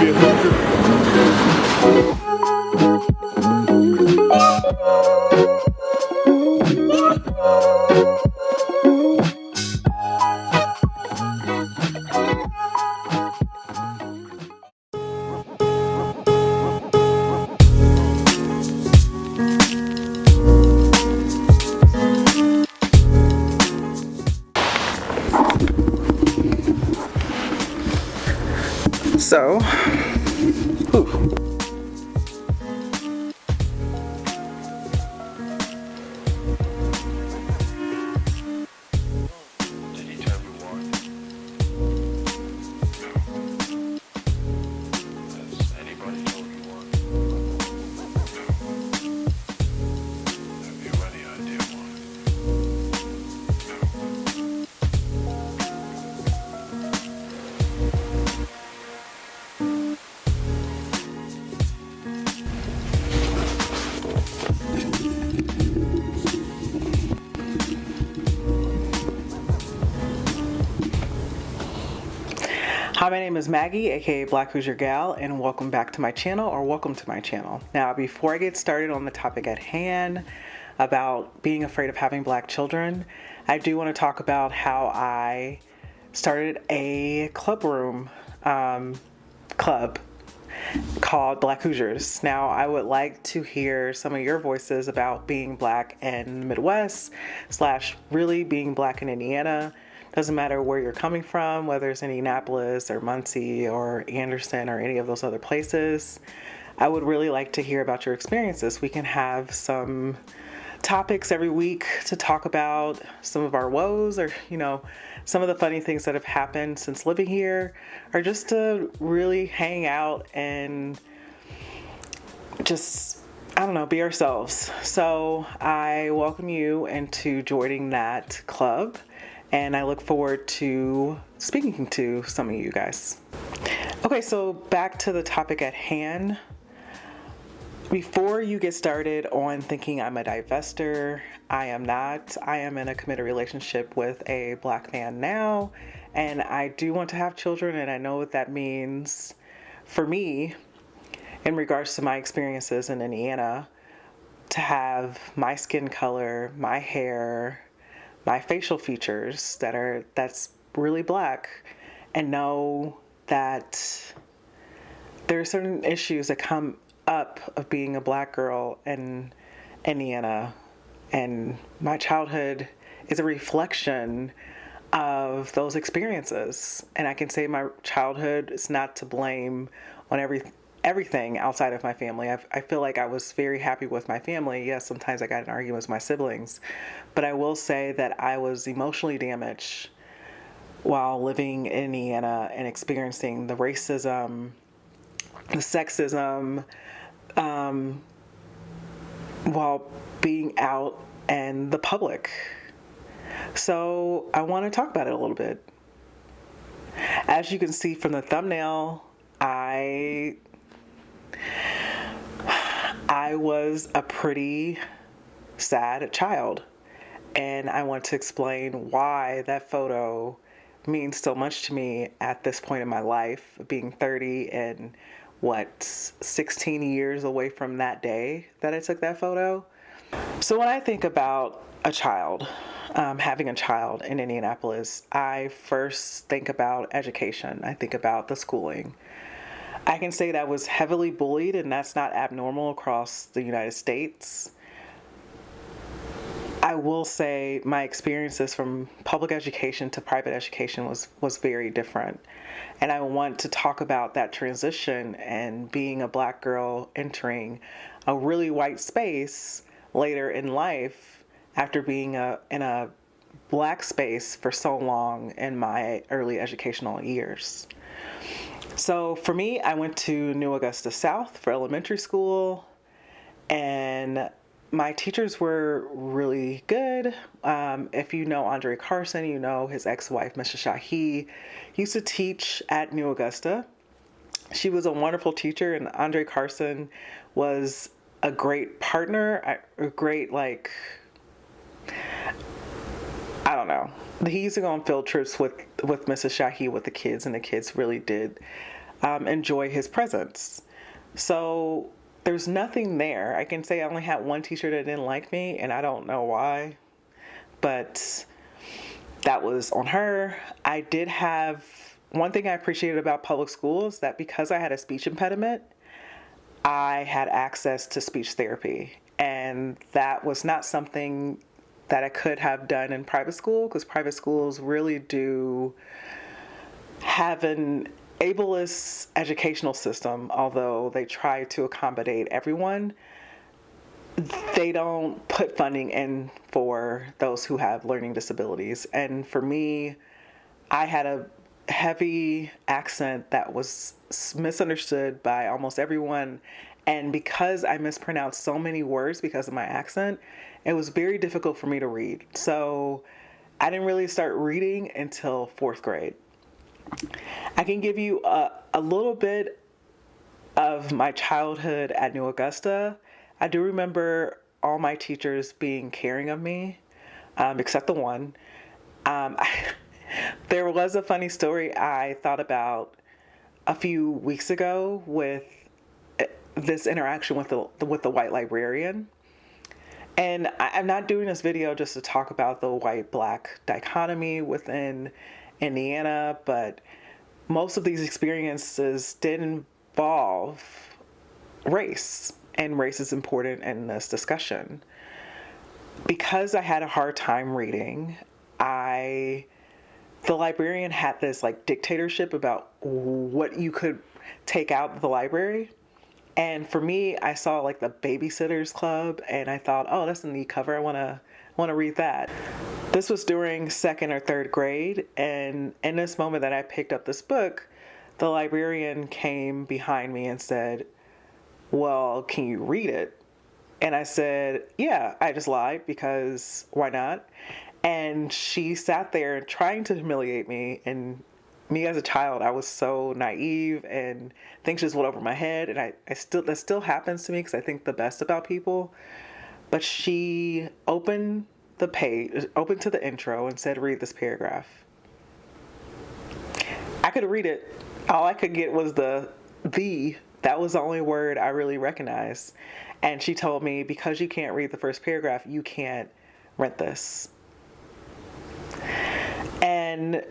be a Hoosier. So, Did he tell you why? Has anybody told you why? Have you any idea why? hi, my name is Maggie, aka Black Hoosier Gal, and welcome back to my channel, or welcome to my channel. Now, before I get started on the topic at hand about being afraid of having black children, I do want to talk about how I started a club called Black Hoosiers. Now, I would like to hear some of your voices about being black in the Midwest, / really being black in Indiana. Doesn't matter where you're coming from, whether it's Indianapolis or Muncie or Anderson or any of those other places. I would really like to hear about your experiences. We can have some topics every week to talk about some of our woes, or some of the funny things that have happened since living here, or just to really hang out and just, be ourselves. So I welcome you into joining that club, and I look forward to speaking to some of you guys. Okay, so back to the topic at hand. Before you get started on thinking I'm a divester, I am not. I am in a committed relationship with a black man now, and I do want to have children, and I know what that means for me in regards to my experiences in Indiana, to have my skin color, my hair, my facial features that's really black, and know that there are certain issues that come up of being a black girl in Indiana, and my childhood is a reflection of those experiences. And I can say my childhood is not to blame on everything outside of my family. I feel like I was very happy with my family. Yes, sometimes I got in arguments with my siblings, but I will say that I was emotionally damaged while living in Indiana and experiencing the racism, the sexism, while being out in the public. So I want to talk about it a little bit. As you can see from the thumbnail, I was a pretty sad child, and I want to explain why that photo means so much to me at this point in my life, being 30 and 16 years away from that day that I took that photo. So when I think about a child, having a child in Indianapolis, I first think about education. I think about the schooling. I can say that I was heavily bullied, and that's not abnormal across the United States. I will say my experiences from public education to private education was very different. And I want to talk about that transition and being a black girl entering a really white space later in life after being in a black space for so long in my early educational years. So for me, I went to New Augusta South for elementary school, and my teachers were really good. If you know Andre Carson, you know his ex-wife, Mrs. Shahi, used to teach at New Augusta. She was a wonderful teacher, and Andre Carson was a great partner, a great, I don't know. He used to go on field trips with Mrs. Shahi with the kids, and the kids really did enjoy his presence. So there's nothing there. I can say I only had one teacher that didn't like me, and I don't know why, but that was on her. I did have one thing I appreciated about public schools, that because I had a speech impediment, I had access to speech therapy. And that was not something that I could have done in private school, because private schools really do have an ableist educational system. Although they try to accommodate everyone, they don't put funding in for those who have learning disabilities. And for me, I had a heavy accent that was misunderstood by almost everyone. And because I mispronounced so many words because of my accent, it was very difficult for me to read. So I didn't really start reading until fourth grade. I can give you a little bit of my childhood at New Augusta. I do remember all my teachers being caring of me, except the one. Um, there was a funny story I thought about a few weeks ago with this interaction with the white librarian. And I'm not doing this video just to talk about the white-black dichotomy within Indiana, but most of these experiences did involve race, and race is important in this discussion. Because I had a hard time reading, the librarian had this like dictatorship about what you could take out of the library. And for me, I saw like the Babysitters Club, and I thought, oh, that's a neat cover. I wanna read that. This was during second or third grade, and in this moment that I picked up this book, the librarian came behind me and said, well, can you read it? And I said, yeah. I just lied, because why not? And she sat there trying to humiliate me. And me as a child, I was so naive, and things just went over my head. And that still happens to me, because I think the best about people. But she opened the page, opened to the intro, and said, read this paragraph. I could read it. All I could get was the that was the only word I really recognized. And she told me, because you can't read the first paragraph, you can't rent this. And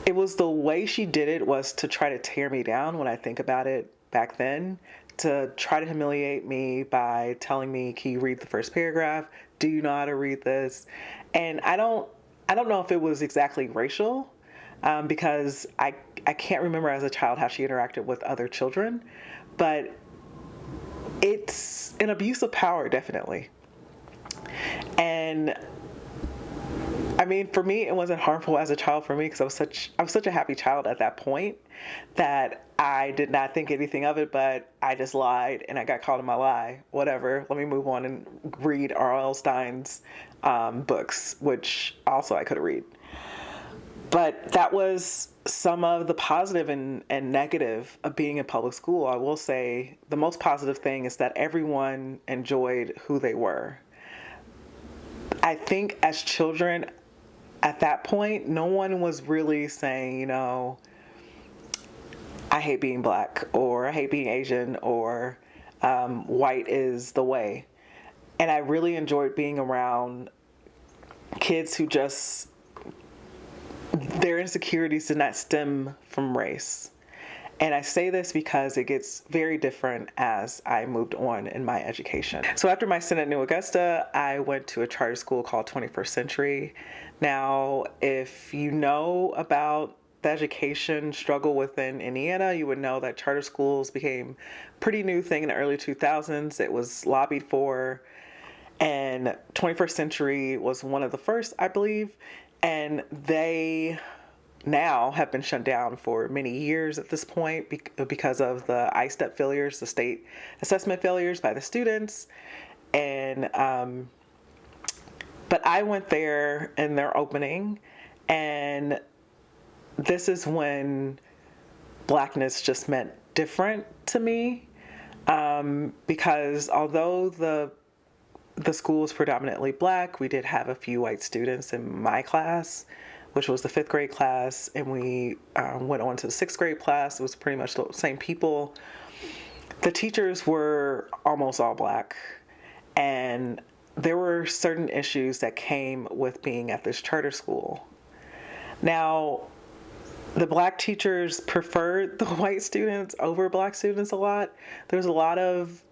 it was the way she did it was to try to tear me down when I think about it back then, to try to humiliate me by telling me, can you read the first paragraph? Do you know how to read this? And I don't know if it was exactly racial, because I can't remember as a child how she interacted with other children, but it's an abuse of power, definitely. And I mean, for me, it wasn't harmful as a child for me, because I was such a happy child at that point that I did not think anything of it, but I just lied, and I got caught in my lie. Whatever, let me move on and read R.L. Stein's books, which also I could read. But that was some of the positive and negative of being in public school. I will say the most positive thing is that everyone enjoyed who they were. I think as children at that point, no one was really saying, I hate being black, or I hate being Asian, or white is the way. And I really enjoyed being around kids who just, their insecurities did not stem from race. And I say this because it gets very different as I moved on in my education. So after my stint at New Augusta, I went to a charter school called 21st Century. Now, if you know about the education struggle within Indiana, you would know that charter schools became a pretty new thing in the early 2000s. It was lobbied for, and 21st Century was one of the first, I believe, and they now have been shut down for many years at this point because of the I-STEP failures, the state assessment failures by the students. And but I went there in their opening, and this is when blackness just meant different to me, because although the school was predominantly black, we did have a few white students in my class, which was the 5th grade class, and we went on to the 6th grade class. It was pretty much the same people. The teachers were almost all black, and there were certain issues that came with being at this charter school. Now, the black teachers preferred the white students over black students a lot. There was a lot of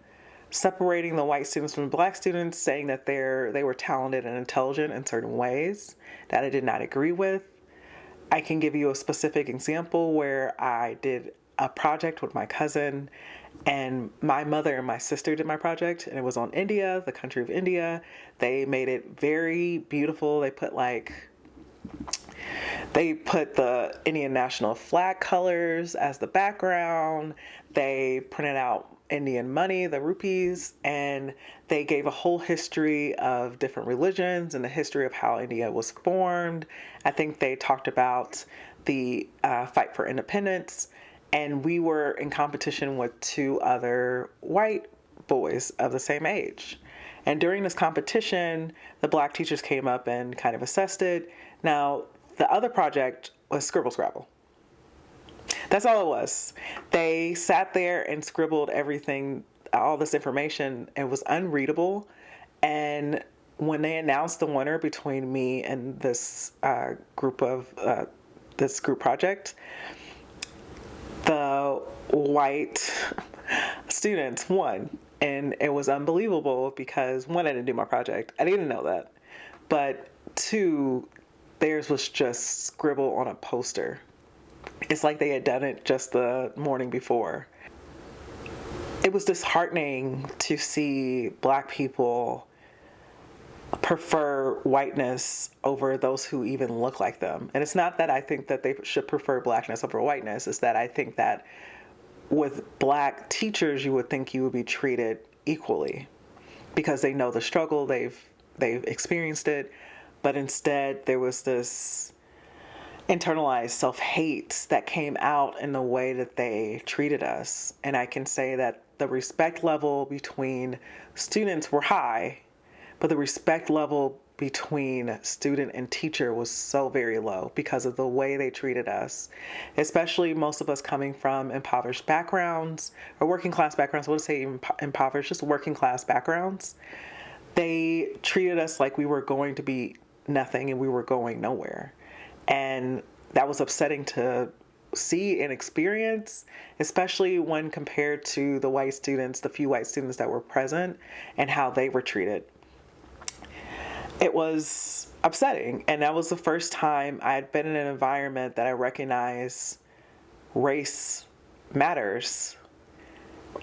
separating the white students from the black students, saying that they were talented and intelligent in certain ways that I did not agree with. I can give you a specific example where I did a project with my cousin, and my mother and my sister did my project, and it was on India, the country of India. They made it very beautiful. They put the Indian national flag colors as the background. They printed out Indian money, the rupees, and they gave a whole history of different religions and the history of how India was formed. I think they talked about the fight for independence, and we were in competition with 2 other white boys of the same age. And during this competition, the black teachers came up and kind of assessed it. Now, the other project was Scribble Scrabble. That's all it was. They sat there and scribbled everything, all this information. It was unreadable. And when they announced the winner between me and this group project, the white students won. And it was unbelievable because, 1, I didn't do my project. I didn't know that. But 2, theirs was just scribble on a poster. It's like they had done it just the morning before. It was disheartening to see black people prefer whiteness over those who even look like them. And it's not that I think that they should prefer blackness over whiteness. It's that I think that with black teachers, you would think you would be treated equally because they know the struggle, they've experienced it. But instead, there was this internalized self-hate that came out in the way that they treated us. And I can say that the respect level between students were high, but the respect level between student and teacher was so very low because of the way they treated us, especially most of us coming from impoverished backgrounds or working class backgrounds. I wouldn't say impoverished, just working class backgrounds. They treated us like we were going to be nothing and we were going nowhere. And that was upsetting to see and experience, especially when compared to the white students, the few white students that were present, and how they were treated. It was upsetting, and that was the first time I had been in an environment that I recognized race matters.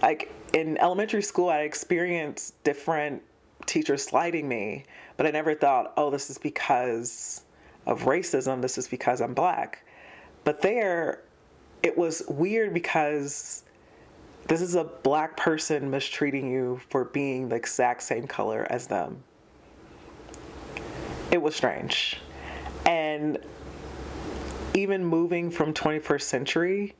Like in elementary school, I experienced different teachers slighting me, but I never thought, oh, this is because of racism, this is because I'm black. But there, it was weird because this is a black person mistreating you for being the exact same color as them. It was strange. And even moving from 21st century,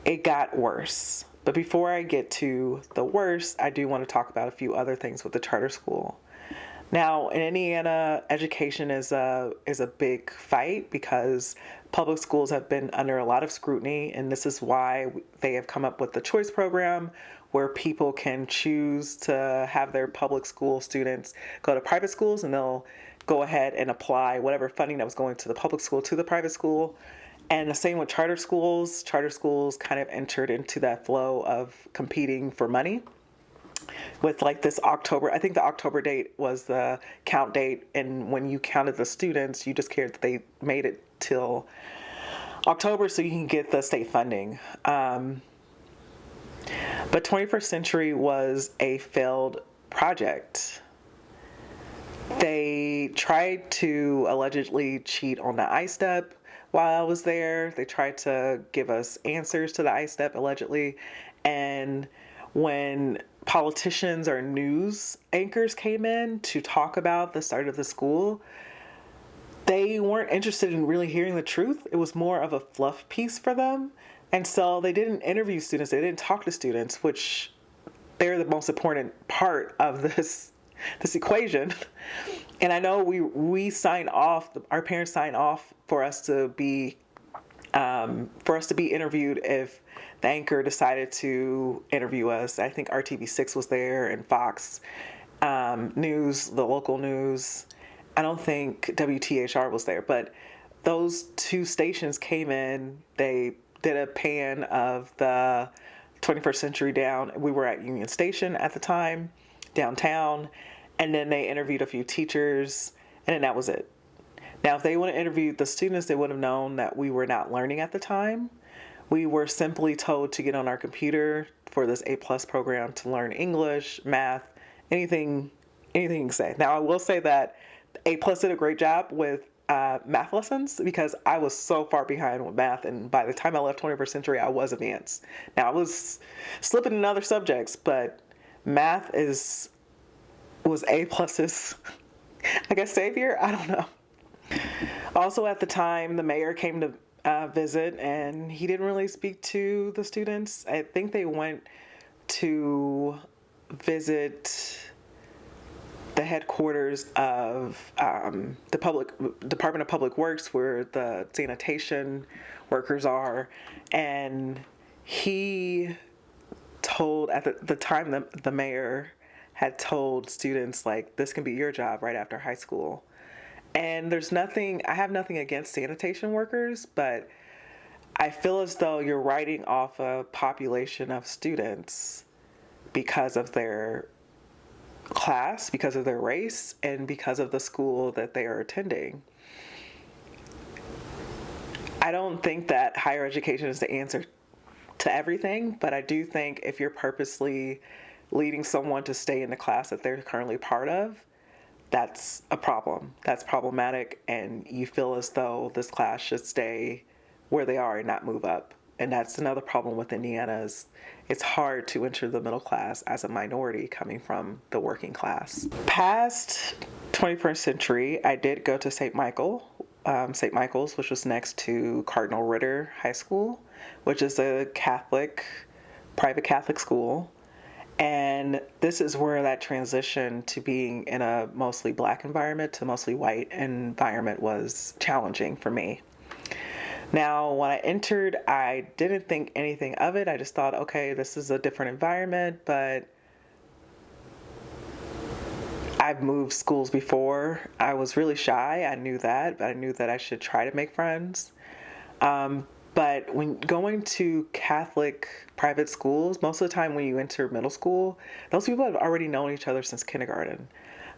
it got worse. But before I get to the worst, I do want to talk about a few other things with the charter school. Now, in Indiana, education is a big fight because public schools have been under a lot of scrutiny, and this is why they have come up with the choice program where people can choose to have their public school students go to private schools, and they'll go ahead and apply whatever funding that was going to the public school to the private school. And the same with charter schools. Charter schools kind of entered into that flow of competing for money. With like this October, I think the October date was the count date, and when you counted the students, you just cared that they made it till October so you can get the state funding. But 21st Century was a failed project. They tried to allegedly cheat on the ISTEP while I was there. They tried to give us answers to the ISTEP allegedly, and when politicians or news anchors came in to talk about the start of the school, they weren't interested in really hearing the truth. It was more of a fluff piece for them. And so they didn't interview students. They didn't talk to students, which they're the most important part of this this equation. And I know we sign off, our parents sign off for us to be interviewed if the anchor decided to interview us. I think RTV6 was there and Fox News, the local news. I don't think WTHR was there, but those two stations came in. They did a pan of the 21st Century down. We were at Union Station at the time, downtown, and then they interviewed a few teachers, and then that was it. Now, if they would have interviewed the students, they would have known that we were not learning at the time. We were simply told to get on our computer for this A+ program to learn English, math, anything you can say. Now, I will say that A+ did a great job with math lessons because I was so far behind with math, and by the time I left 21st Century, I was advanced. Now, I was slipping in other subjects, but math was A+'s, I guess, savior? I don't know. Also, at the time, the mayor came to visit, and he didn't really speak to the students. I think they went to visit the headquarters of the Department of Public Works, where the sanitation workers are, and he told, at the time, the mayor had told students, like, this can be your job right after high school. And I have nothing against sanitation workers, but I feel as though you're writing off a population of students because of their class, because of their race, and because of the school that they are attending. I don't think that higher education is the answer to everything, but I do think if you're purposely leading someone to stay in the class that they're currently part of, that's a problem. That's problematic, and you feel as though this class should stay where they are and not move up. And that's another problem with Indiana is it's hard to enter the middle class as a minority coming from the working class. Past 21st Century, I did go to St. Michael's, which was next to Cardinal Ritter High School, which is a private Catholic school. And this is where that transition to being in a mostly black environment to mostly white environment was challenging for me. Now, when I entered, I didn't think anything of it. I just thought, okay, this is a different environment, but I've moved schools before. I was really shy. I knew that, but I knew that I should try to make friends. But when going to Catholic private schools, most of the time when you enter middle school, those people have already known each other since kindergarten.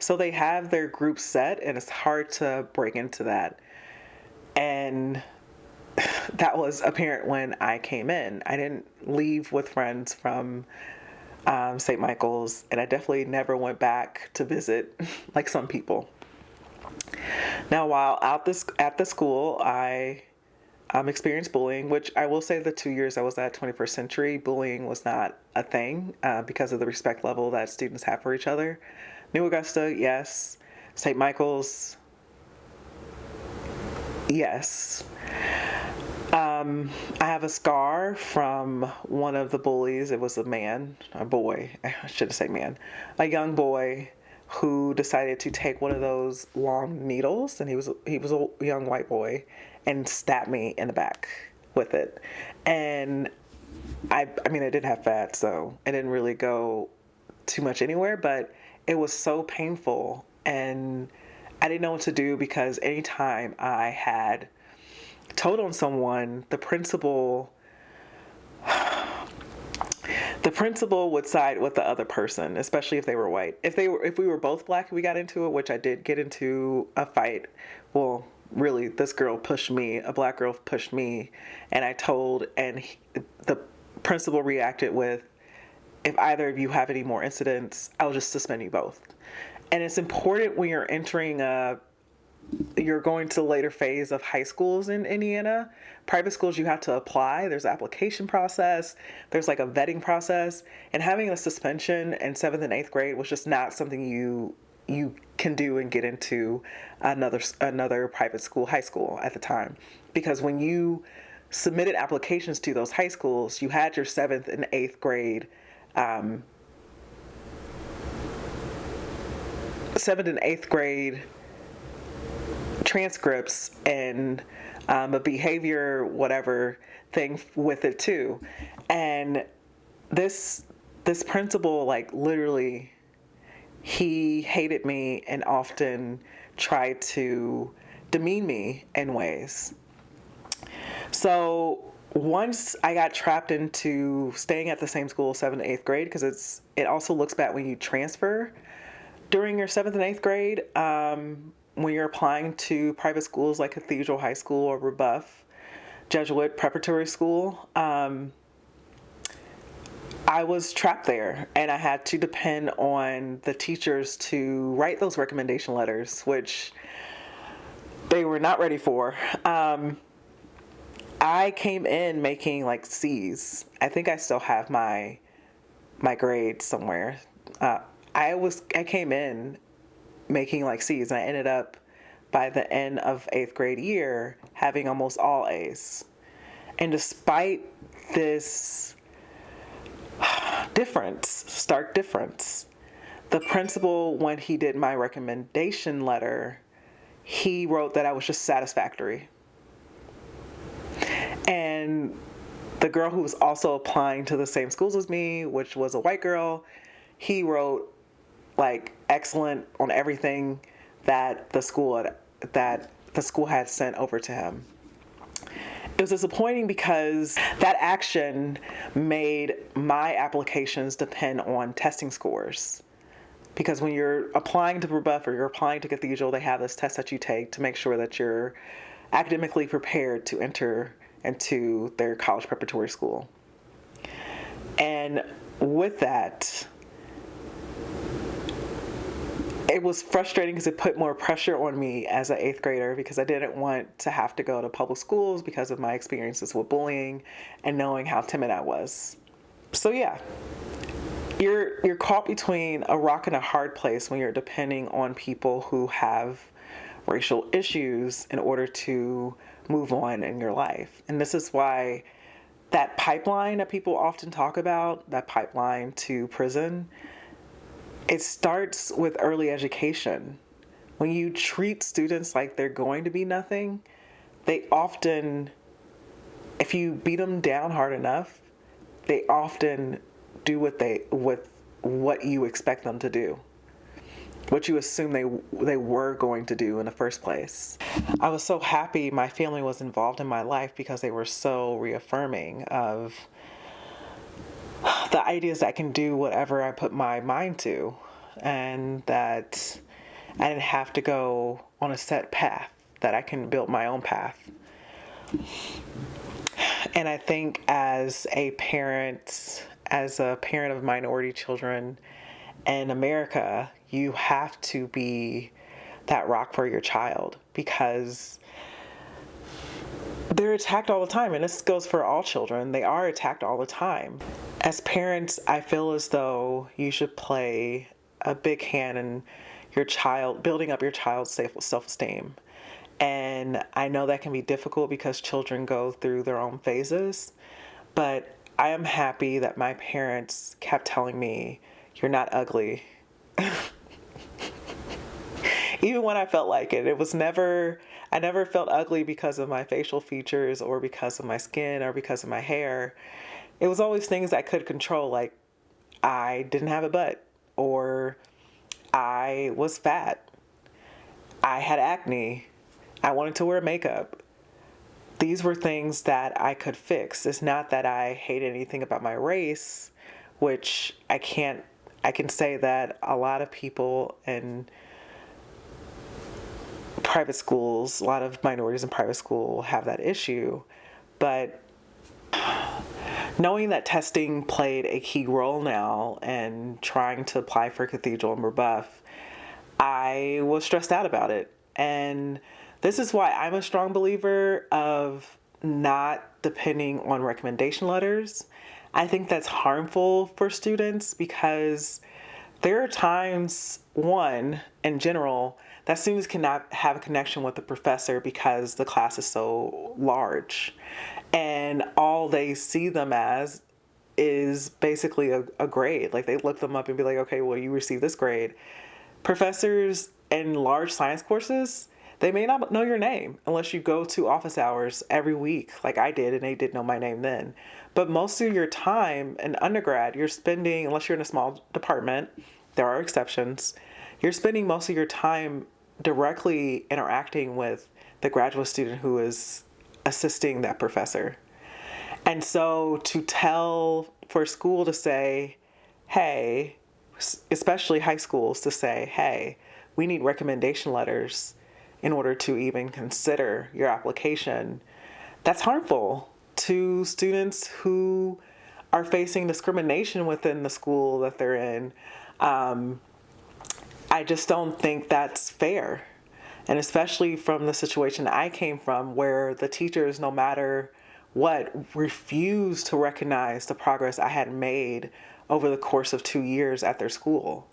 So they have their group set, and it's hard to break into that. And that was apparent when I came in. I didn't leave with friends from St. Michael's, and I definitely never went back to visit like some people. Now, while at the school, I experienced bullying, which I will say the 2 years I was at 21st Century, bullying was not a thing because of the respect level that students have for each other. New Augusta, yes. St. Michael's, yes. I have a scar from one of the bullies. It was a young boy who decided to take one of those long needles, and he was a young white boy, and stabbed me in the back with it. And I mean, I did have fat, so it didn't really go too much anywhere, but it was so painful, and I didn't know what to do because anytime I had told on someone, the principal would side with the other person, especially if they were white. If we were both black and we got into it, which I did get into a fight. Well, really, a black girl pushed me, and I told, and the principal reacted with, if either of you have any more incidents, I'll just suspend you both. And it's important when you're you're going to the later phase of high schools in Indiana. Private schools, you have to apply. There's an application process. There's like a vetting process. And having a suspension in 7th and 8th grade was just not something you can do and get into another private school, high school at the time. Because when you submitted applications to those high schools, you had your 7th and 8th grade 7th and 8th grade transcripts and a behavior whatever thing with it too. And this principal, like, literally, he hated me and often tried to demean me in ways. So once I got trapped into staying at the same school 7th and 8th grade, because it also looks bad when you transfer during your 7th and 8th grade, when you're applying to private schools like Cathedral High School or Rebuff Jesuit Preparatory School. I was trapped there, and I had to depend on the teachers to write those recommendation letters, which they were not ready for. I came in making like C's. I think I still have my grades somewhere. I came in making like C's, and I ended up by the end of 8th grade year having almost all A's. And despite this stark difference, the principal, when he did my recommendation letter, he wrote that I was just satisfactory. And the girl who was also applying to the same schools as me, which was a white girl, he wrote like excellent on everything that the school had sent over to him. It was disappointing because that action made my applications depend on testing scores. Because when you're applying to Rebuff or you're applying to Cathedral, they have this test that you take to make sure that you're academically prepared to enter into their college preparatory school. And with that, it was frustrating because it put more pressure on me as an 8th grader, because I didn't want to have to go to public schools because of my experiences with bullying and knowing how timid I was. So yeah, you're caught between a rock and a hard place when you're depending on people who have racial issues in order to move on in your life. And this is why that pipeline that people often talk about, that pipeline to prison, it starts with early education. When you treat students like they're going to be nothing, they often, if you beat them down hard enough, they often do what you expect them to do, what you assume they were going to do in the first place. I was so happy my family was involved in my life because they were so reaffirming of the ideas that I can do whatever I put my mind to, and that I didn't have to go on a set path, that I can build my own path. And I think as a parent of minority children in America, you have to be that rock for your child, because they're attacked all the time, and this goes for all children. They are attacked all the time. As parents, I feel as though you should play a big hand in building up your child's self-esteem. And I know that can be difficult because children go through their own phases, but I am happy that my parents kept telling me, "You're not ugly." Even when I felt like it. I never felt ugly because of my facial features or because of my skin or because of my hair. It was always things I could control, like I didn't have a butt, or I was fat, I had acne, I wanted to wear makeup. These were things that I could fix. It's not that I hate anything about my race, which I can say that a lot of people in private schools, a lot of minorities in private school have that issue. But knowing that testing played a key role now and trying to apply for Cathedral and Rebuff, I was stressed out about it. And this is why I'm a strong believer of not depending on recommendation letters. I think that's harmful for students because there are times, in general, that students cannot have a connection with the professor because the class is so large. And all they see them as is basically a grade. Like, they look them up and be like, okay, well, you received this grade. Professors in large science courses, they may not know your name unless you go to office hours every week, like I did, and they did know my name then. But most of your time in undergrad, you're spending, unless you're in a small department, there are exceptions, you're spending most of your time directly interacting with the graduate student who is assisting that professor. And so to tell for school to say, hey, especially high schools to say, hey, we need recommendation letters in order to even consider your application, that's harmful to students who are facing discrimination within the school that they're in. I just don't think that's fair. And especially from the situation I came from, where the teachers, no matter what, refused to recognize the progress I had made over the course of 2 years at their school.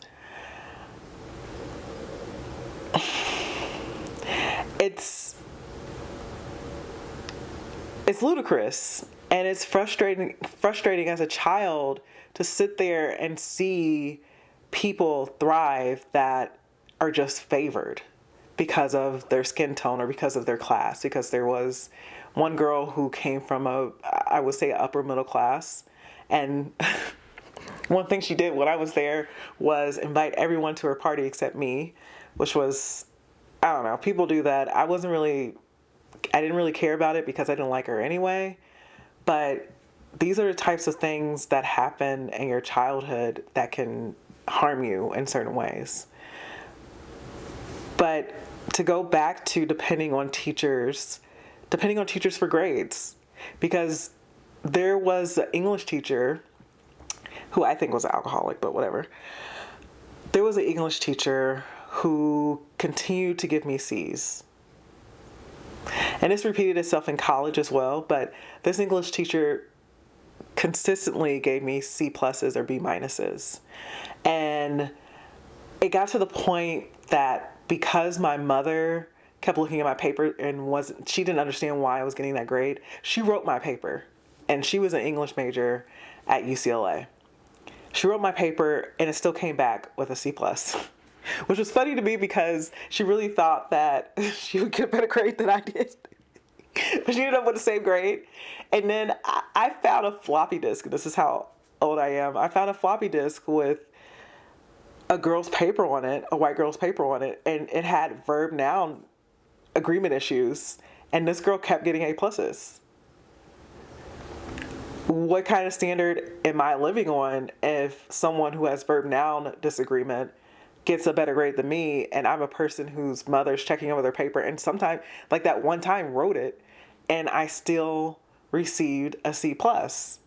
It's ludicrous, and it's frustrating as a child to sit there and see people thrive that are just favored because of their skin tone or because of their class. Because there was one girl who came from I would say, upper middle class, and one thing she did when I was there was invite everyone to her party except me, which was, I don't know, people do that. I didn't really care about it because I didn't like her anyway. But these are the types of things that happen in your childhood that can harm you in certain ways. But to go back to depending on teachers for grades, because there was an English teacher who I think was an alcoholic, but whatever. There was an English teacher who continued to give me C's. And this repeated itself in college as well, but this English teacher consistently gave me C pluses or B minuses. And it got to the point that because my mother kept looking at my paper and she didn't understand why I was getting that grade, she wrote my paper. And she was an English major at UCLA. She wrote my paper and it still came back with a C plus. Which was funny to me because she really thought that she would get a better grade than I did. But she ended up with the same grade. And then I found a floppy disk. This is how old I am. I found a floppy disk with a girl's paper on it, a white girl's paper on it. And it had verb-noun agreement issues. And this girl kept getting A pluses. What kind of standard am I living on if someone who has verb-noun disagreement gets a better grade than me, and I'm a person whose mother's checking over their paper and sometimes, like that one time, wrote it, and I still received a C plus?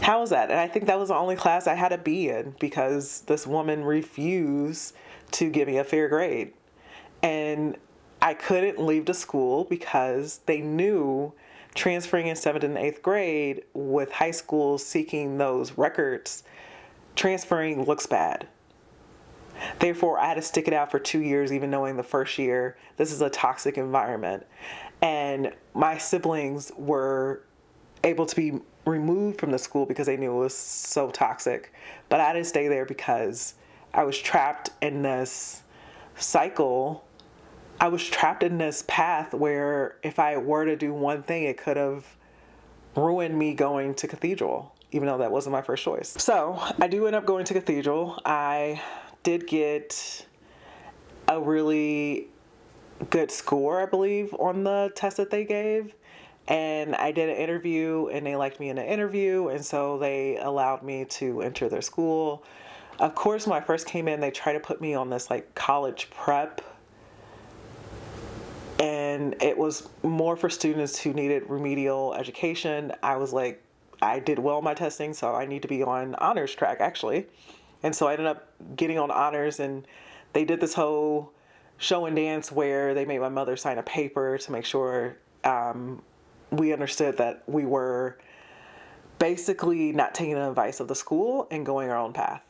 How is that? And I think that was the only class I had a B in because this woman refused to give me a fair grade. And I couldn't leave the school because they knew transferring in 7th and 8th grade with high schools seeking those records, transferring looks bad. Therefore, I had to stick it out for 2 years, even knowing the first year, this is a toxic environment. And my siblings were able to be removed from the school because they knew it was so toxic. But I had to stay there because I was trapped in this cycle. I was trapped in this path where if I were to do one thing, it could have ruined me going to Cathedral, even though that wasn't my first choice. So I do end up going to Cathedral. I did get a really good score, I believe, on the test that they gave. And I did an interview and they liked me in the interview. And so they allowed me to enter their school. Of course, when I first came in, they tried to put me on this like college prep. And it was more for students who needed remedial education. I was like, I did well in my testing, so I need to be on honors track, actually. And so I ended up getting on honors, and they did this whole show and dance where they made my mother sign a paper to make sure we understood that we were basically not taking the advice of the school and going our own path.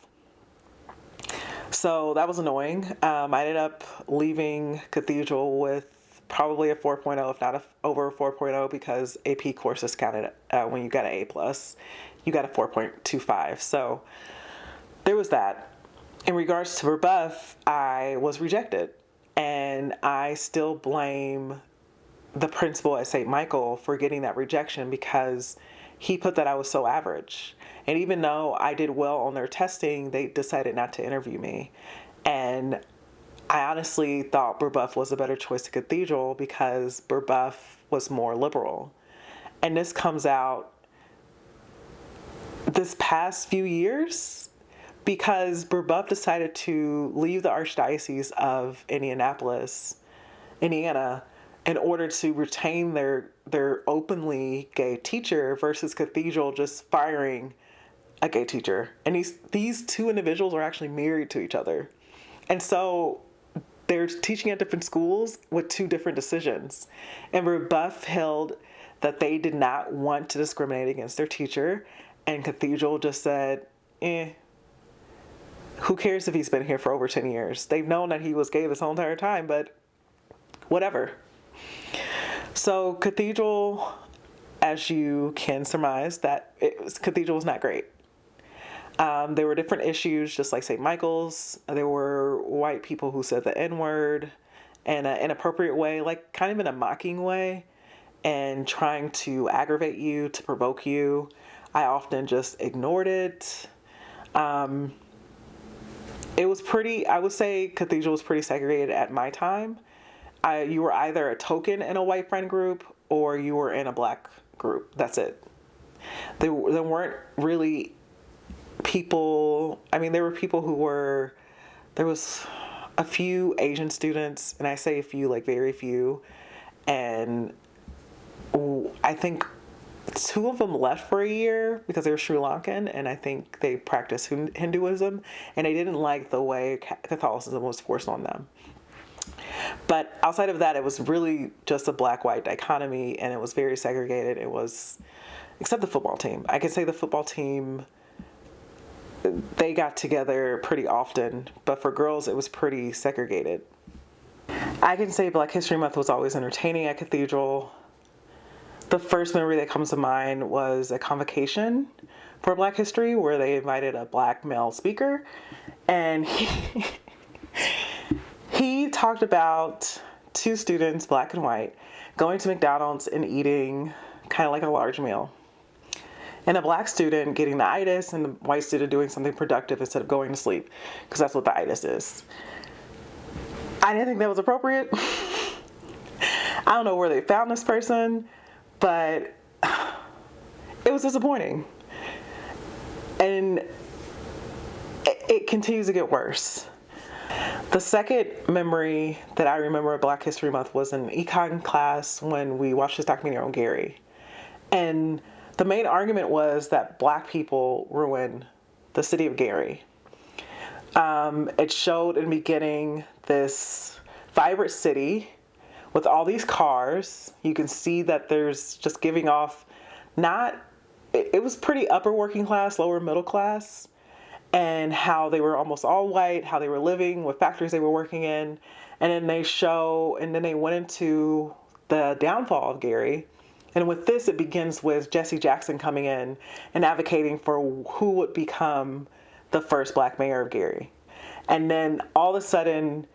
So that was annoying. I ended up leaving Cathedral with probably a 4.0, if not over a 4.0, because AP courses counted when you got an A+. You got a 4.25. So there was that. in regards to rebuff, I was rejected. And I still blame the principal at St. Michael for getting that rejection because he put that I was so average. And even though I did well on their testing, they decided not to interview me. And I honestly thought Brebeuf was a better choice to Cathedral because Brebeuf was more liberal. And this comes out this past few years because Brebeuf decided to leave the Archdiocese of Indianapolis, Indiana, in order to retain their openly gay teacher versus Cathedral just firing a gay teacher. And these two individuals are actually married to each other. And so they're teaching at different schools with two different decisions. And Brebeuf held that they did not want to discriminate against their teacher. And Cathedral just said, who cares if he's been here for over 10 years? They've known that he was gay this whole entire time, but whatever. So Cathedral, as you can surmise, Cathedral was not great. There were different issues, just like St. Michael's. There were white people who said the N-word in an inappropriate way, like kind of in a mocking way, and trying to aggravate you, to provoke you. I often just ignored it. It was I would say Cathedral was pretty segregated at my time. You were either a token in a white friend group or you were in a black group. That's it. There weren't really people. I mean, there were people there was a few Asian students, and I say a few, like very few. And I think two of them left for a year because they were Sri Lankan, and I think they practiced Hinduism, and they didn't like the way Catholicism was forced on them. But outside of that, it was really just a black-white dichotomy, and it was very segregated. It was, except the football team. I can say the football team, they got together pretty often, but for girls, it was pretty segregated. I can say Black History Month was always entertaining at Cathedral. The first memory that comes to mind was a convocation for Black History where they invited a black male speaker, and he talked about two students, black and white, going to McDonald's and eating kind of like a large meal. And a black student getting the itis and the white student doing something productive instead of going to sleep, because that's what the itis is. I didn't think that was appropriate. I don't know where they found this person, but it was disappointing. And it continues to get worse. The second memory that I remember of Black History Month was in Econ class when we watched this documentary on Gary. And the main argument was that black people ruined the city of Gary. It showed in the beginning this vibrant city with all these cars. You can see that there's just giving off it was pretty upper working class, lower middle class, and how they were almost all white, how they were living, what factories they were working in. And then they went into the downfall of Gary. And with this, it begins with Jesse Jackson coming in and advocating for who would become the first black mayor of Gary. And then all of a sudden,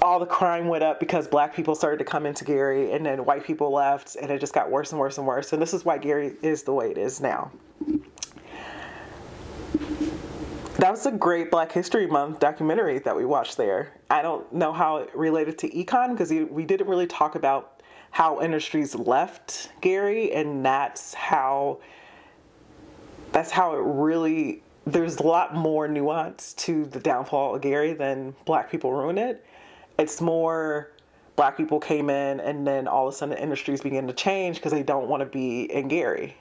all the crime went up because black people started to come into Gary, and then white people left, and it just got worse and worse and worse. And this is why Gary is the way it is now. That was a great Black History Month documentary that we watched there. I don't know how it related to Econ because we didn't really talk about how industries left Gary, and that's how it really, there's a lot more nuance to the downfall of Gary than black people ruined it. It's more black people came in and then all of a sudden the industries begin to change because they don't want to be in Gary.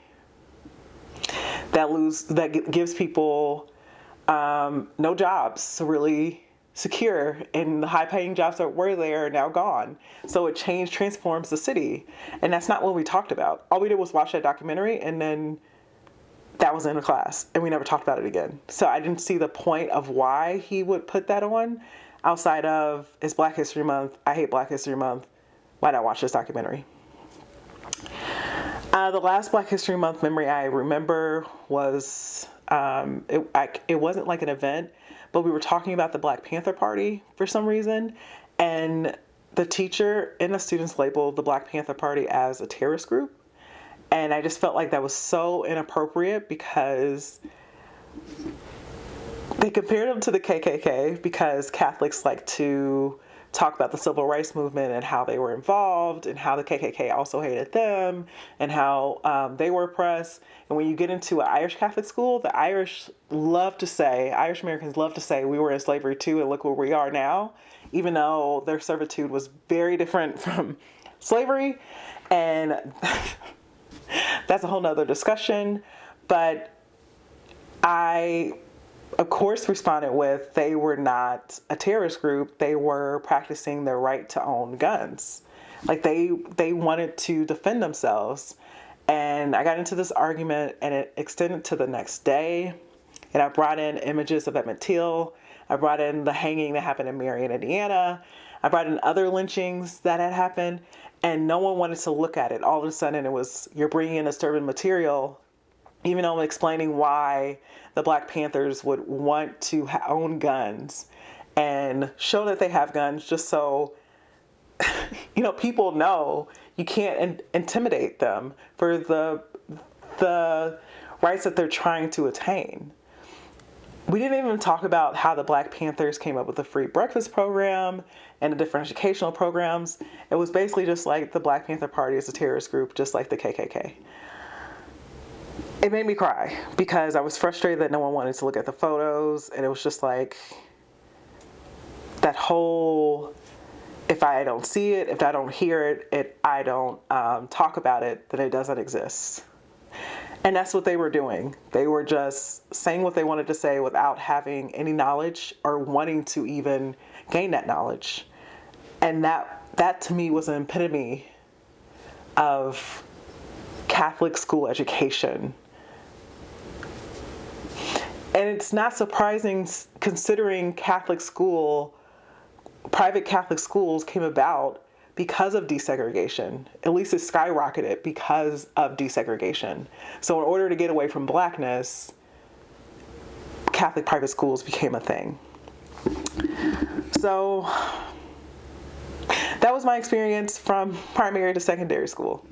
That gives people no jobs to really secure, and the high-paying jobs that were there are now gone. So it transforms the city, and that's not what we talked about. All we did was watch that documentary, and then that was in the class, and we never talked about it again. So I didn't see the point of why he would put that on, outside of it's Black History Month. I hate Black History Month. Why not watch this documentary? The last Black History Month memory I remember was it wasn't like an event, but we were talking about the Black Panther Party for some reason, and the teacher and the students labeled the Black Panther Party as a terrorist group. And I just felt like that was so inappropriate because they compared them to the KKK because Catholics like to talk about the civil rights movement and how they were involved and how the KKK also hated them and how they were oppressed. And when you get into an Irish Catholic school, the Irish Americans love to say we were in slavery too and look where we are now, even though their servitude was very different from slavery. And that's a whole nother discussion. But I, of course, responded with they were not a terrorist group. They were practicing their right to own guns. Like they wanted to defend themselves. And I got into this argument and it extended to the next day. And I brought in images of Emmett Till. I brought in the hanging that happened in Marion, Indiana. I brought in other lynchings that had happened. And no one wanted to look at it. All of a sudden it was, you're bringing in disturbing material, even though I'm explaining why the Black Panthers would want to own guns and show that they have guns just so, people know you can't intimidate them for the rights that they're trying to attain. We didn't even talk about how the Black Panthers came up with the free breakfast program and the different educational programs. It was basically just like the Black Panther Party is a terrorist group, just like the KKK. It made me cry because I was frustrated that no one wanted to look at the photos, and it was just like that whole, if I don't see it, if I don't hear it, I don't talk about it, then it doesn't exist. And that's what they were doing. They were just saying what they wanted to say without having any knowledge or wanting to even gain that knowledge. And that to me was an epitome of Catholic school education. And it's not surprising considering private Catholic schools came about because of desegregation. At least it skyrocketed because of desegregation. So in order to get away from blackness, Catholic private schools became a thing. So that was my experience from primary to secondary school.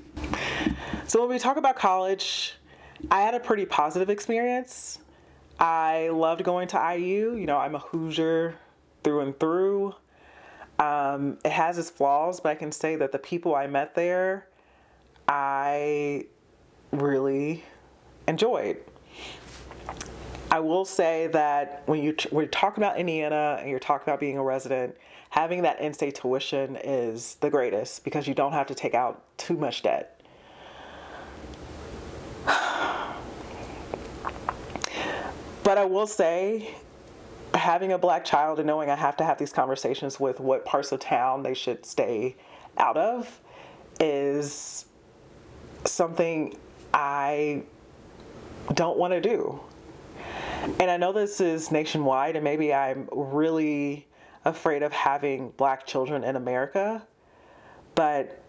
So when we talk about college, I had a pretty positive experience. I loved going to IU. I'm a Hoosier through and through. It has its flaws, but I can say that the people I met there, I really enjoyed. I will say that when you're talking about Indiana and you're talking about being a resident, having that in-state tuition is the greatest because you don't have to take out too much debt. But I will say, having a Black child and knowing I have to have these conversations with what parts of town they should stay out of is something I don't want to do. And I know this is nationwide, and maybe I'm really afraid of having Black children in America, but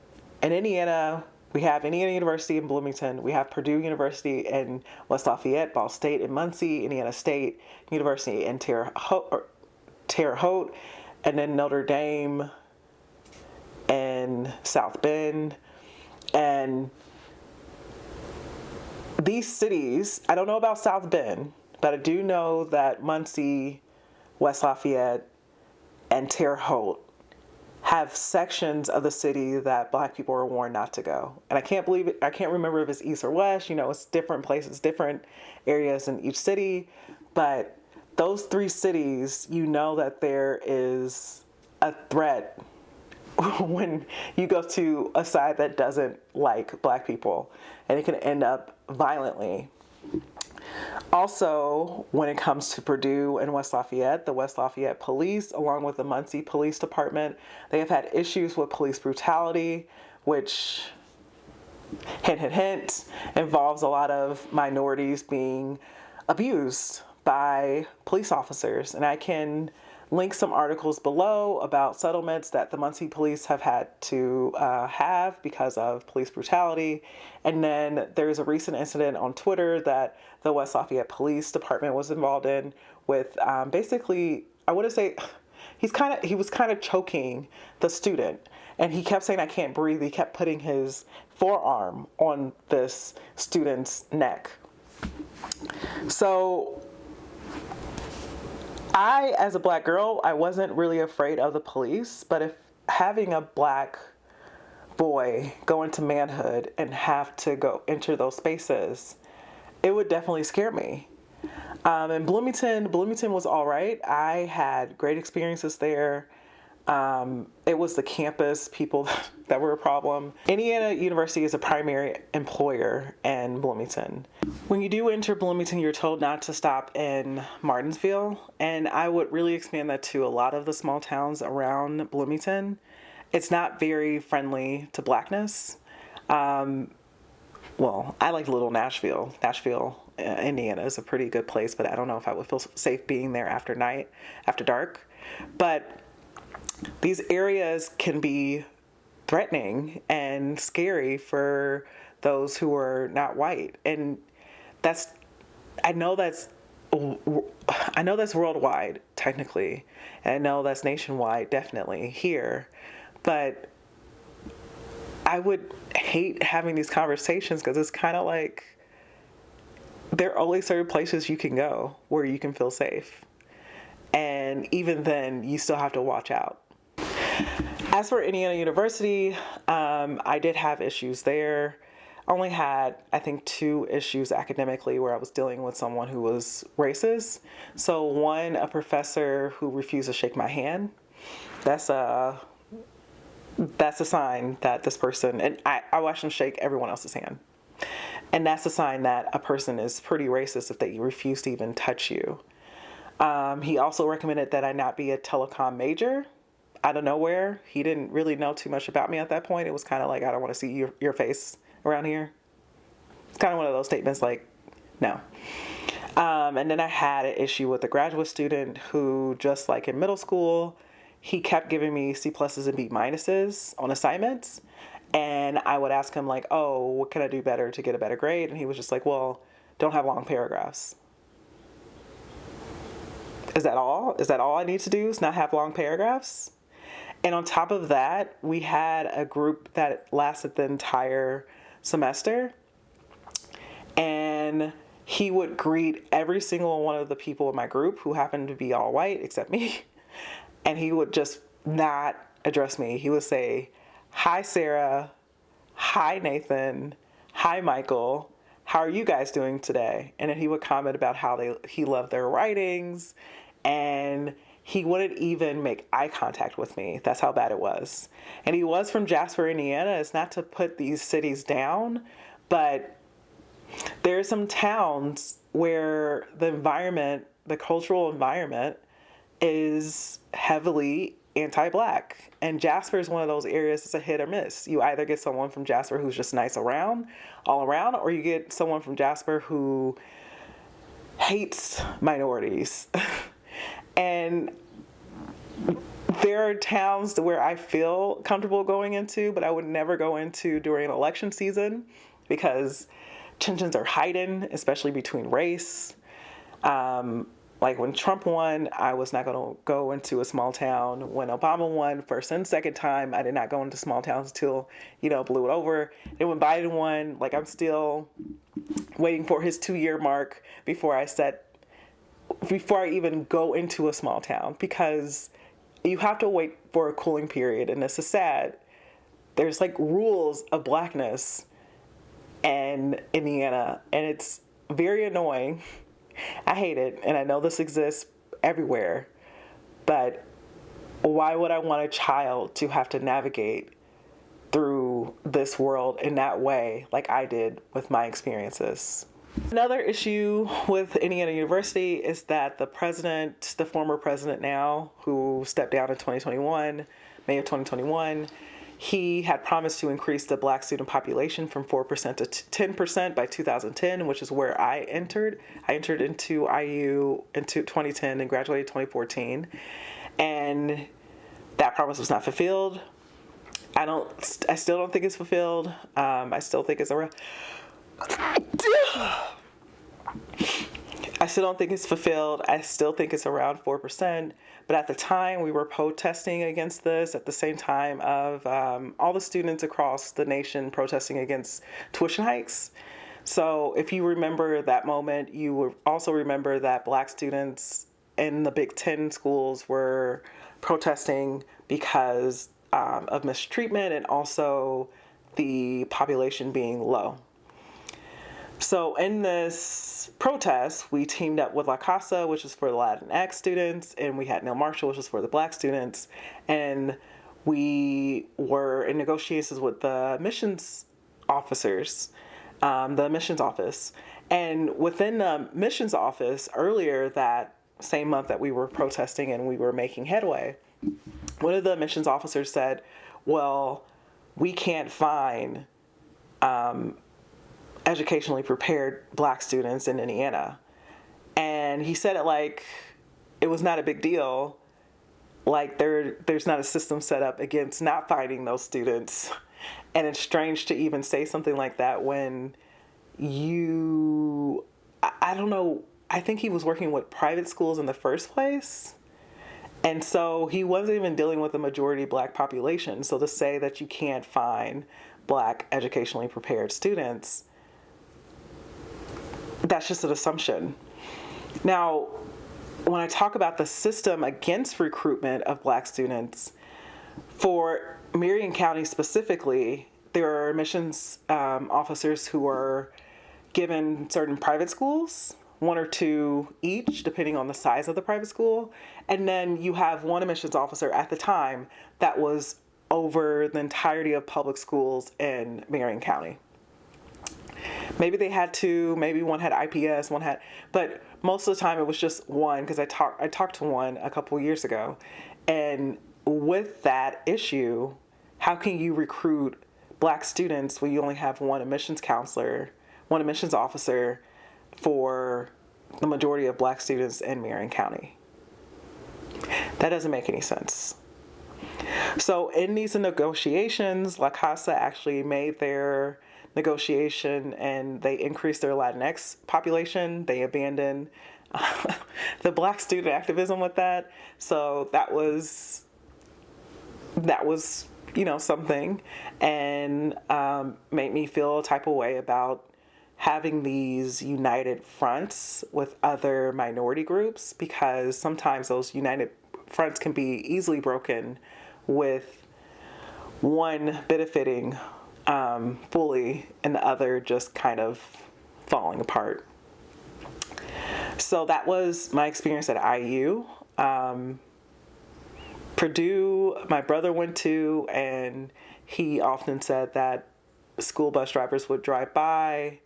in Indiana, we have Indiana University in Bloomington, we have Purdue University in West Lafayette, Ball State in Muncie, Indiana State University in Terre Haute, and then Notre Dame in South Bend. And these cities, I don't know about South Bend, but I do know that Muncie, West Lafayette, and Terre Haute have sections of the city that Black people are warned not to go. And I can't believe it. I can't remember if it's east or west. It's different places, different areas in each city. But those three cities, that there is a threat when you go to a side that doesn't like Black people. And it can end up violently. Also, when it comes to Purdue and West Lafayette, the West Lafayette Police, along with the Muncie Police Department, they have had issues with police brutality, which, hint, hint, hint, involves a lot of minorities being abused by police officers. And I can link some articles below about settlements that the Muncie police have had to have because of police brutality. And then there's a recent incident on Twitter that the West Lafayette Police Department was involved in with basically, I want to say, he was kind of choking the student, and he kept saying, "I can't breathe." He kept putting his forearm on this student's neck. So I, as a black girl, I wasn't really afraid of the police, but if having a black boy go into manhood and have to go enter those spaces, it would definitely scare me. And Bloomington was all right. I had great experiences there. It was the campus people that were a problem. Indiana University is a primary employer in Bloomington. When you do enter Bloomington, you're told not to stop in Martinsville, and I would really expand that to a lot of the small towns around Bloomington. It's not very friendly to blackness. Well, I like little Nashville. Indiana is a pretty good place, but I don't know if I would feel safe being there after dark. But these areas can be threatening and scary for those who are not white. And I know that's worldwide, technically. And I know that's nationwide, definitely, here. But I would hate having these conversations because it's kind of like there are only certain places you can go where you can feel safe. And even then, you still have to watch out. As for Indiana University, I did have issues there. I only had, I think, 2 issues academically where I was dealing with someone who was racist. So one, a professor who refused to shake my hand. That's a sign that this person, and I watch them shake everyone else's hand. And that's a sign that a person is pretty racist if they refuse to even touch you. He also recommended that I not be a telecom major. Out of nowhere, he didn't really know too much about me at that point. It was kind of like, I don't want to see your face around here. It's kind of one of those statements like, no. And then I had an issue with a graduate student who, just like in middle school, he kept giving me C pluses and B minuses on assignments. And I would ask him like, oh, what can I do better to get a better grade? And he was just like, well, don't have long paragraphs. Is that all? Is that all I need to do is not have long paragraphs? And on top of that, we had a group that lasted the entire semester. And he would greet every single one of the people in my group who happened to be all white except me. And he would just not address me. He would say, "Hi, Sarah. Hi, Nathan. Hi, Michael. How are you guys doing today?" And then he would comment about how he loved their writings. And he wouldn't even make eye contact with me. That's how bad it was. And he was from Jasper, Indiana. It's not to put these cities down, but there are some towns where the cultural environment is heavily anti-black. And Jasper is one of those areas that's a hit or miss. You either get someone from Jasper who's just nice all around, or you get someone from Jasper who hates minorities. And there are towns where I feel comfortable going into, but I would never go into during an election season because tensions are heightened, especially between race. Like when Trump won, I was not going to go into a small town. When Obama won first and second time, I did not go into small towns until, blew it over. And when Biden won, like I'm still waiting for his 2-year mark before I even go into a small town, because you have to wait for a cooling period. And this is sad. There's like rules of blackness in Indiana, and it's very annoying. I hate it, and I know this exists everywhere, but why would I want a child to have to navigate through this world in that way like I did with my experiences? Another issue with Indiana University is that the former president now, who stepped down in May of 2021, he had promised to increase the black student population from 4% to 10% by 2010, which is where I entered. I entered into IU in 2010 and graduated 2014. And that promise was not fulfilled. I still don't think it's fulfilled. I still think it's I still don't think it's fulfilled. I still think it's around 4%. But at the time, we were protesting against this at the same time of all the students across the nation protesting against tuition hikes. So if you remember that moment, you will also remember that black students in the Big Ten schools were protesting because of mistreatment and also the population being low. So in this protest, we teamed up with La Casa, which is for the Latinx students, and we had Neil Marshall, which is for the black students. And we were in negotiations with the missions officers, the missions office. And within the missions office, earlier that same month that we were protesting and we were making headway, one of the missions officers said, well, we can't find educationally prepared black students in Indiana. And he said it like it was not a big deal, like there's not a system set up against not finding those students. And it's strange to even say something like that when I don't know, I think he was working with private schools in the first place. And so he wasn't even dealing with the majority black population. So to say that you can't find black educationally prepared students, that's just an assumption. Now, when I talk about the system against recruitment of black students, for Marion County specifically, there are admissions officers who are given certain private schools, one or two each, depending on the size of the private school. And then you have one admissions officer at the time that was over the entirety of public schools in Marion County. Maybe they had two, maybe one had IPS, one had, but most of the time it was just one, because I talked to one a couple years ago. And with that issue, how can you recruit black students when you only have one admissions counselor, one admissions officer for the majority of black students in Marion County? That doesn't make any sense. So in these negotiations, La Casa actually made their negotiation and they increased their Latinx population. They abandoned the black student activism with that. So that was something, and made me feel a type of way about having these united fronts with other minority groups, because sometimes those united fronts can be easily broken with one benefiting fully and the other just kind of falling apart. So that was my experience at IU. Purdue, my brother went to, and he often said that school bus drivers would drive by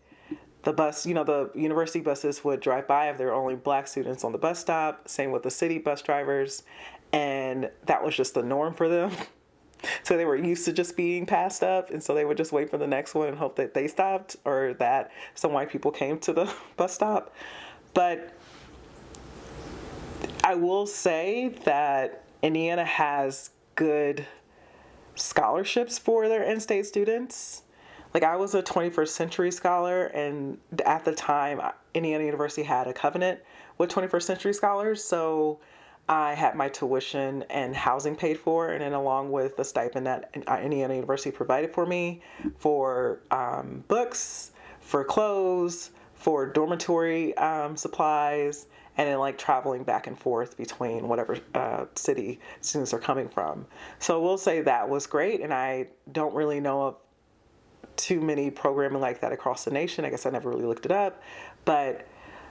the bus, the university buses would drive by if there were only black students on the bus stop. Same with the city bus drivers. And that was just the norm for them. So they were used to just being passed up, and so they would just wait for the next one and hope that they stopped or that some white people came to the bus stop. But I will say that Indiana has good scholarships for their in-state students. Like, I was a 21st Century Scholar, and at the time, Indiana University had a covenant with 21st Century Scholars, so I had my tuition and housing paid for, and then along with the stipend that Indiana University provided for me for books, for clothes, for dormitory supplies, and then like traveling back and forth between whatever city students are coming from. So we'll say that was great, and I don't really know of too many programming like that across the nation. I guess I never really looked it up, but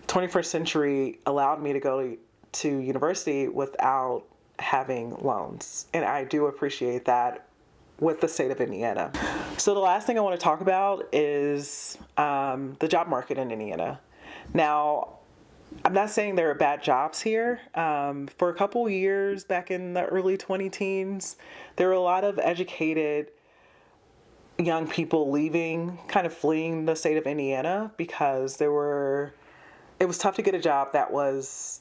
21st Century allowed me to go to university without having loans. And I do appreciate that with the state of Indiana. So the last thing I want to talk about is the job market in Indiana. Now, I'm not saying there are bad jobs here. For a couple years back in the early 2010s, there were a lot of educated young people leaving, kind of fleeing the state of Indiana because it was tough to get a job that was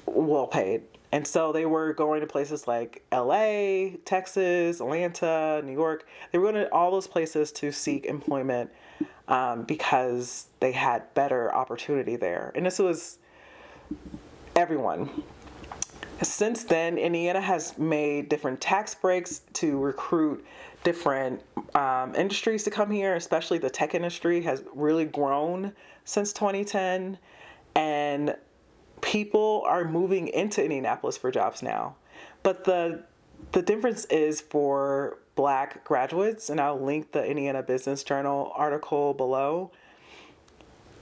well paid. And so they were going to places like LA, Texas, Atlanta, New York. They were going to all those places to seek employment because they had better opportunity there. And this was everyone. Since then, Indiana has made different tax breaks to recruit different industries to come here, especially the tech industry has really grown since 2010. And people are moving into Indianapolis for jobs now. But the difference is for Black graduates, and I'll link the Indiana Business Journal article below,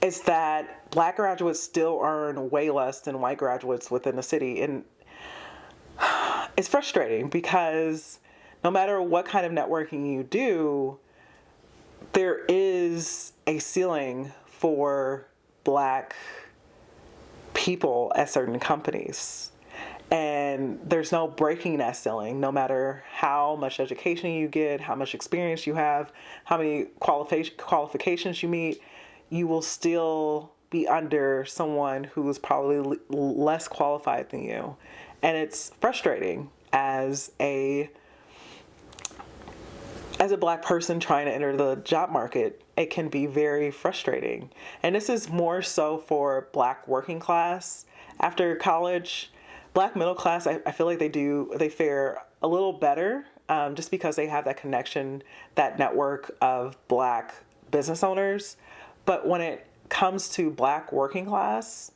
is that Black graduates still earn way less than white graduates within the city. And it's frustrating because no matter what kind of networking you do, there is a ceiling for Black people at certain companies. And there's no breaking that ceiling, no matter how much education you get, how much experience you have, how many qualifications you meet, you will still be under someone who is probably less qualified than you. And it's frustrating as a Black person trying to enter the job market. It can be very frustrating. And this is more so for Black working class after college. Black middle class, I feel like they fare a little better just because they have that connection, that network of Black business owners. But when it comes to Black working class,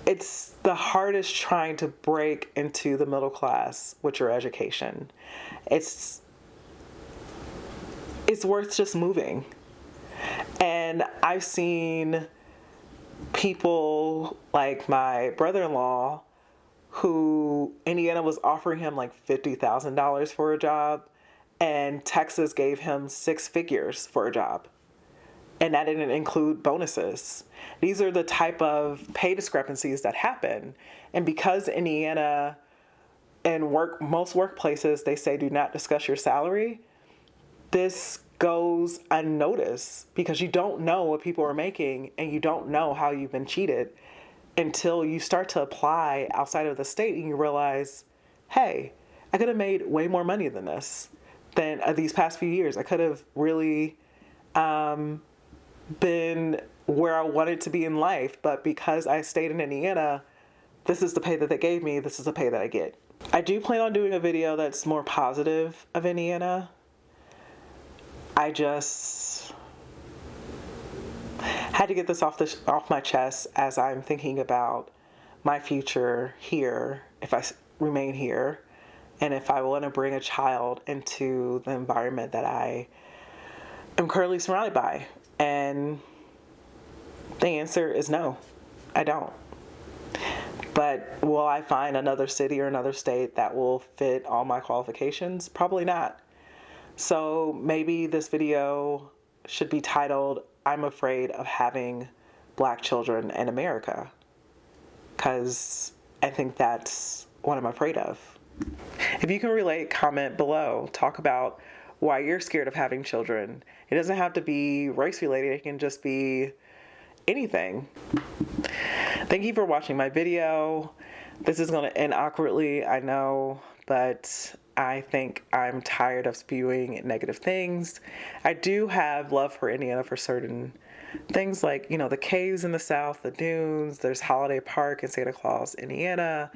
it's the hardest trying to break into the middle class with your education. It's worth just moving. And I've seen people like my brother-in-law who Indiana was offering him like $50,000 for a job, and Texas gave him 6 figures for a job. And that didn't include bonuses. These are the type of pay discrepancies that happen. And because Indiana and most workplaces, they say do not discuss your salary, this goes unnoticed because you don't know what people are making and you don't know how you've been cheated until you start to apply outside of the state and you realize, hey, I could have made way more money than this, than these past few years. I could have really been where I wanted to be in life, but because I stayed in Indiana, this is the pay that they gave me, this is the pay that I get. I do plan on doing a video that's more positive of Indiana. I just had to get this off my chest as I'm thinking about my future here, if I remain here, and if I want to bring a child into the environment that I am currently surrounded by. And the answer is no, I don't. But will I find another city or another state that will fit all my qualifications? Probably not. So maybe this video should be titled, I'm afraid of having Black children in America. Because I think that's what I'm afraid of. If you can relate, comment below. Talk about why you're scared of having children. It doesn't have to be race related. It can just be anything. Thank you for watching my video. This is going to end awkwardly, I know, but I think I'm tired of spewing negative things. I do have love for Indiana for certain things, like, you know, the caves in the south, the dunes, there's Holiday Park in Santa Claus, Indiana.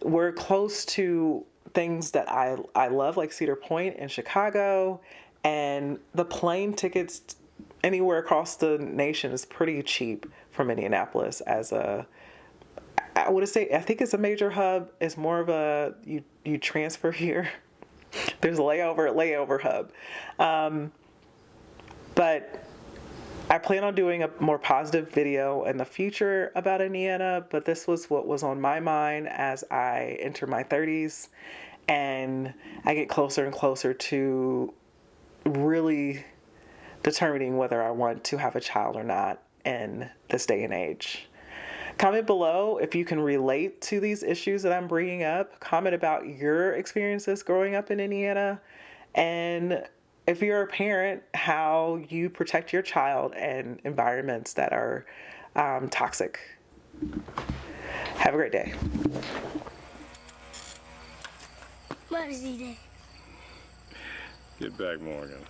We're close to things that I love, like Cedar Point in Chicago, and the plane tickets anywhere across the nation is pretty cheap from Indianapolis as I think it's a major hub. It's more of a, you transfer here. There's a layover hub. But I plan on doing a more positive video in the future about Indiana, but this was what was on my mind as I enter my 30s and I get closer and closer to really determining whether I want to have a child or not in this day and age. Comment below if you can relate to these issues that I'm bringing up. Comment about your experiences growing up in Indiana, and if you're a parent, how you protect your child in environments that are toxic. Have a great day. Mother's Day. Get back, Morgan.